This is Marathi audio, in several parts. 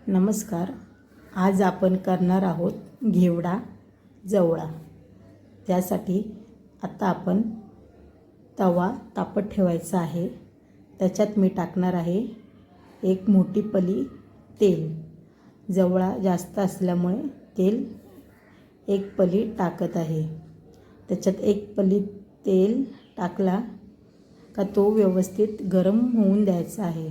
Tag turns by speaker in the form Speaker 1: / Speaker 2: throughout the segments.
Speaker 1: नमस्कार. आज आपण करणार आहोत घेवडा जवळा. त्यासाठी आता आपण तवा तापत ठेवायचा आहे. त्याच्यात मी टाकणार आहे एक मोठी पली तेल. जवळा जास्त असल्यामुळे तेल एक पली टाकत आहे. त्याच्यात एक पली तेल टाकला का तो व्यवस्थित गरम होऊन द्यायचा आहे.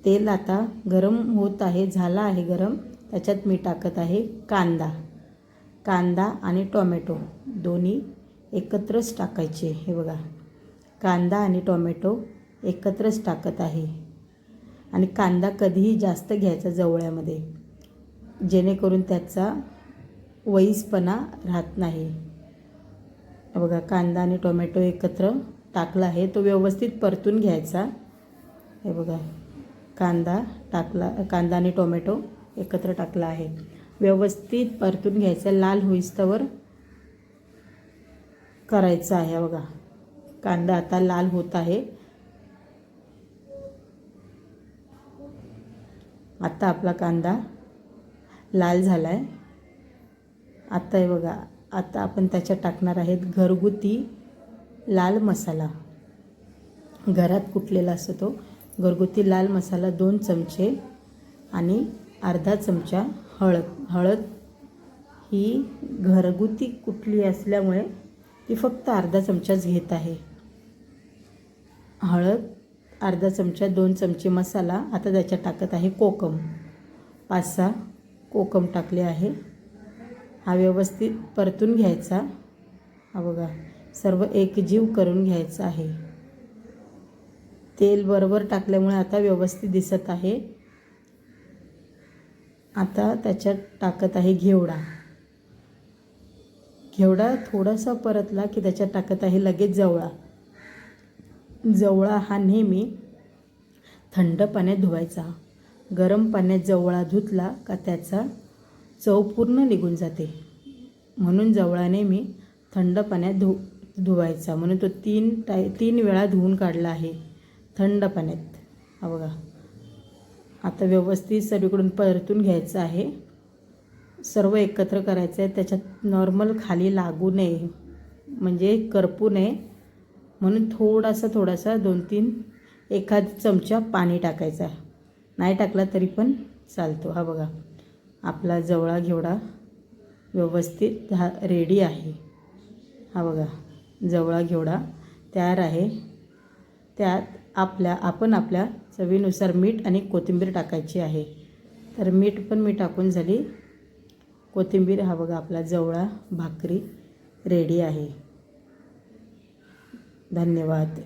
Speaker 1: तेल आता गरम होत आहे, झाला आहे गरम. त्याच्यात मी टाकत आहे कांदा आणि टोमॅटो दोन्ही एकत्रच टाकायचे. हे बघा, कांदा आणि टोमॅटो एकत्रच टाकत आहे. आणि कांदा कधीही जास्त घ्यायचा जवळ्यामध्ये, जेणेकरून त्याचा वईसपणा राहत नाही. बघा, कांदा आणि टोमॅटो एकत्र टाकला आहे, तो व्यवस्थित परतून घ्यायचा. हे बघा, कांदा आणि टोमॅटो एकत्र टाकला आहे, व्यवस्थित परतून घ्यायचा. लाल होईस्तवर करायचं आहे. बघा, कांदा आता लाल होत आहे. आता आपला कांदा लाल झाला आहे. आता हे बघा, आता आपण त्याच्यात टाकणार आहेत घरगुती लाल मसाला. घरात कुटलेला असतो तो घरगुती लाल मसाला 2 चमचे आणि अर्धा चमचा हळद ही घरगुती कुटली असल्यामुळे ती फक्त अर्धा चमचाच घेत आहे. हळद अर्धा चमचा, 2 चमचे मसाला. आता त्याच्यात टाकत आहे कोकम. 5-6 कोकम टाकले आहे. हा व्यवस्थित परतून घ्यायचा. हा बघा, सर्व एकजीव करून घ्यायचं आहे. तेल बरोबर टाकल्यामुळे आता व्यवस्थित दिसत आहे. आता त्याच्यात टाकत आहे घेवडा थोडासा परतला की त्याच्यात टाकत आहे लगेच जवळा हा नेहमी थंड पाण्यात धुवायचा. गरम पाण्यात जवळा धुतला का त्याचा चव पूर्ण निघून जाते. म्हणून जवळा नेहमी थंड पाण्यात धुवायचा. म्हणून तो 3 वेळा धुवून काढला आहे थंड पाण्यात. हा बघा, आता व्यवस्थित सर्वीकडून परतून घ्यायचं आहे. सर्व एकत्र करायचं आहे. त्याच्यात नॉर्मल खाली लागू नये, म्हणजे करपू नये, म्हणून थोडासा 2-3 एखाद चमचा पाणी टाकायचा. नाही टाकला तरी पण चालतो. हा बघा, आपला जवळा घेवडा व्यवस्थित रेडी आहे. हा बघा, जवळा घेवडा तयार आहे. त्यात आपण आपल्या चवीनुसार मीठ आणि कोथिंबीर टाकायची आहे. तर मीठ पण मी टाकून झाली, कोथिंबीर. हा बघा, आपला जवळा भाकरी रेडी आहे. धन्यवाद.